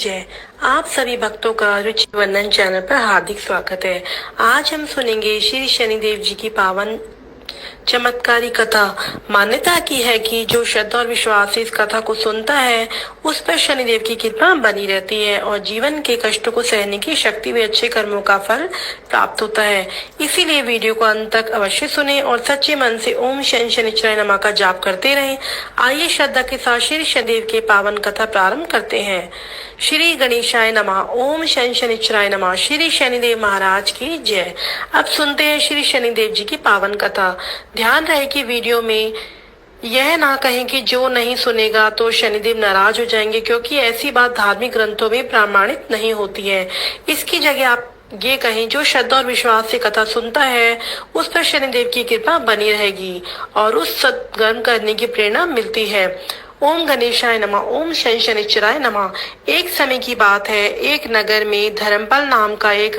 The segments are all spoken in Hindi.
जय आप सभी भक्तों का रुचि वंदन चैनल पर हार्दिक स्वागत है। आज हम सुनेंगे श्री शनिदेव जी की पावन चमत्कारी कथा। मान्यता की है कि जो श्रद्धा और विश्वास से इस कथा को सुनता है उस पर शनिदेव की कृपा बनी रहती है और जीवन के कष्टों को सहने की शक्ति व अच्छे कर्मों का फल प्राप्त होता है। इसीलिए वीडियो को अंत तक अवश्य सुने और सच्चे मन से ओम शनि शनिश्चराय नमः का जाप करते रहें। आइए श्रद्धा के साथ श्री शनिदेव के पावन कथा प्रारंभ करते हैं। श्री गणेशाय नमः। ओम शनि शनिश्चराय नमः। श्री शनिदेव महाराज की जय। अब सुनते हैं श्री शनिदेव जी की पावन कथा। ध्यान रहे कि वीडियो में यह ना कहें कि जो नहीं सुनेगा तो शनिदेव नाराज हो जाएंगे, क्योंकि ऐसी बात धार्मिक ग्रंथों में प्रमाणित नहीं होती है। इसकी जगह आप ये कहें जो श्रद्धा और विश्वास से कथा सुनता है उस पर शनिदेव की कृपा बनी रहेगी और उस सत्कर्म करने की प्रेरणा मिलती है। ओम गणेशाय नमः। ओम शनि शनिश्चराय नमः। एक समय की बात है, एक नगर में धर्मपाल नाम का एक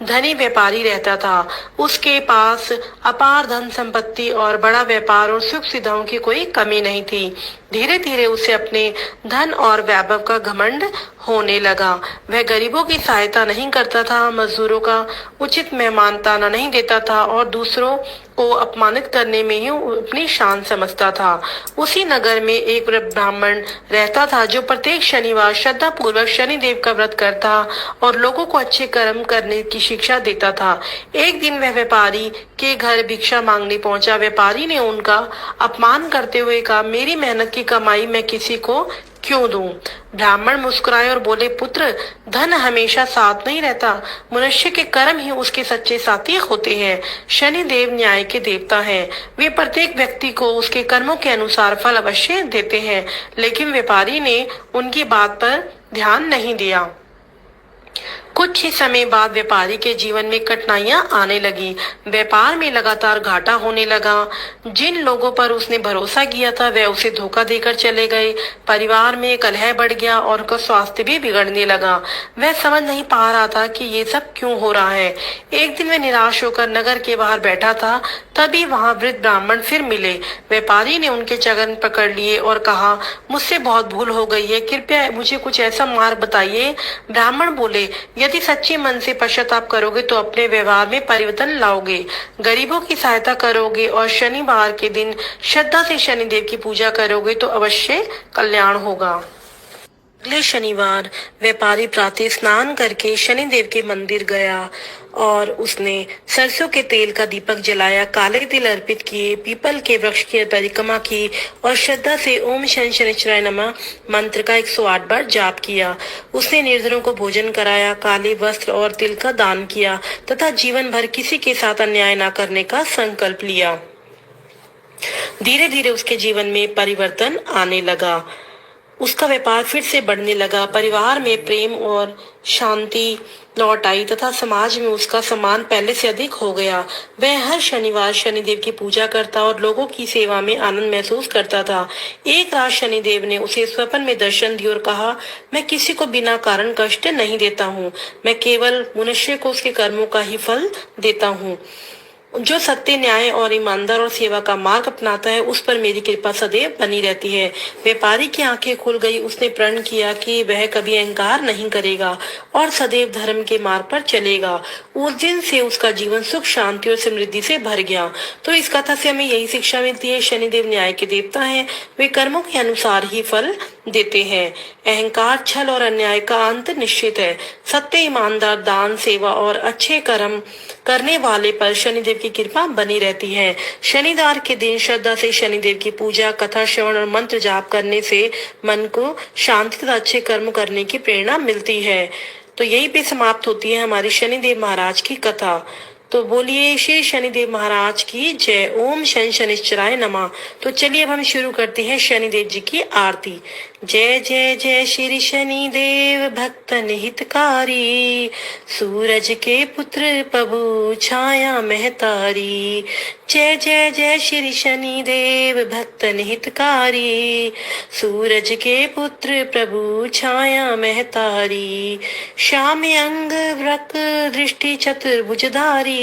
धनी व्यापारी रहता था। उसके पास अपार धन संपत्ति और बड़ा व्यापार और सुख सुविधाओं की कोई कमी नहीं थी। धीरे धीरे उसे अपने धन और वैभव का घमंड होने लगा। वह गरीबों की सहायता नहीं करता था, मजदूरों का उचित मेहमानताना नहीं देता था और दूसरों को अपमानित करने में ही अपनी शान समझता था। उसी नगर में एक ब्राह्मण रहता था जो प्रत्येक शनिवार श्रद्धा पूर्वक शनिदेव का व्रत करता और लोगों को अच्छे कर्म करने की शिक्षा देता था। एक दिन वह व्यापारी के घर भिक्षा मांगने पहुंचा। व्यापारी ने उनका अपमान करते हुए कहा, मेरी मेहनत की कमाई मैं किसी को क्यों दूं? ब्राह्मण मुस्कुराए और बोले, पुत्र, धन हमेशा साथ नहीं रहता, मनुष्य के कर्म ही उसके सच्चे साथी होते हैं। शनिदेव न्याय के देवता हैं। वे प्रत्येक व्यक्ति को उसके कर्मों के अनुसार फल अवश्य देते हैं। लेकिन व्यापारी ने उनकी बात पर ध्यान नहीं दिया। कुछ ही समय बाद व्यापारी के जीवन में कठिनाइयां आने लगी। व्यापार में लगातार घाटा होने लगा। जिन लोगों पर उसने भरोसा किया था वह उसे धोखा देकर चले गए। परिवार में कलह बढ़ गया और उसका स्वास्थ्य भी बिगड़ने लगा। वह समझ नहीं पा रहा था कि ये सब क्यों हो रहा है। एक दिन वह निराश होकर नगर के बाहर बैठा था, तभी वहां वृद्ध ब्राह्मण फिर मिले। व्यापारी ने उनके चरण पकड़ लिए और कहा, मुझसे बहुत भूल हो गई है, कृपया मुझे कुछ ऐसा मार्ग बताइए। ब्राह्मण बोले, यदि सच्चे मन से पश्चाताप करोगे तो अपने व्यवहार में परिवर्तन लाओगे, गरीबों की सहायता करोगे और शनिवार के दिन श्रद्धा से शनिदेव की पूजा करोगे तो अवश्य कल्याण होगा। अगले शनिवार व्यापारी प्रातः स्नान करके शनिदेव के मंदिर गया और उसने सरसों के तेल का दीपक जलाया, काले तिल अर्पित किए, पीपल के वृक्ष की परिक्रमा की और श्रद्धा से ओम शनि शनिश्चराय नमः मंत्र का 108 बार जाप किया। उसने निर्धनों को भोजन कराया, काले वस्त्र और तिल का दान किया तथा जीवन भर किसी के साथ अन्याय न करने का संकल्प लिया। धीरे धीरे उसके जीवन में परिवर्तन आने लगा। उसका व्यापार फिर से बढ़ने लगा, परिवार में प्रेम और शांति लौट आई तथा समाज में उसका सम्मान पहले से अधिक हो गया। वह हर शनिवार शनिदेव की पूजा करता और लोगों की सेवा में आनंद महसूस करता था। एक रात शनिदेव ने उसे स्वप्न में दर्शन दिया और कहा, मैं किसी को बिना कारण कष्ट नहीं देता हूँ, मैं केवल मनुष्य को उसके कर्मों का ही फल देता हूँ। जो सत्य, न्याय और ईमानदार और सेवा का मार्ग अपनाता है उस पर मेरी कृपा सदैव बनी रहती है। व्यापारी की आंखें खुल गई। उसने प्रण किया कि वह कभी अहंकार नहीं करेगा और सदैव धर्म के मार्ग पर चलेगा। उस दिन से उसका जीवन सुख, शांति और समृद्धि से भर गया। तो इस कथा से हमें यही शिक्षा मिलती है, शनिदेव न्याय के देवता हैं। वे कर्मों के अनुसार ही फल देते हैं। अहंकार, छल और अन्याय का अंत निश्चित है। सत्य, ईमानदार, दान, सेवा और अच्छे कर्म करने वाले पर शनिदेव की कृपा बनी रहती है। शनिवार के दिन श्रद्धा से शनिदेव की पूजा, कथा श्रवण और मंत्र जाप करने से मन को शांति तथा अच्छे कर्म करने की प्रेरणा मिलती है। तो यही पे समाप्त होती है हमारी शनिदेव महाराज की कथा। तो बोलिए श्री शनिदेव महाराज की जय। ओम शनि शनिश्चराय नमः। तो चलिए अब हम शुरू करते हैं शनिदेव जी की आरती। जय जय जय श्री शनिदेव भक्तन हितकारी, सूरज के पुत्र प्रभु छाया महतारी। जय जय जय श्री शनिदेव भक्तन हितकारी, सूरज के पुत्र प्रभु छाया महतारी। श्याम अंग वक्र दृष्टि चतुर्भुजधारी,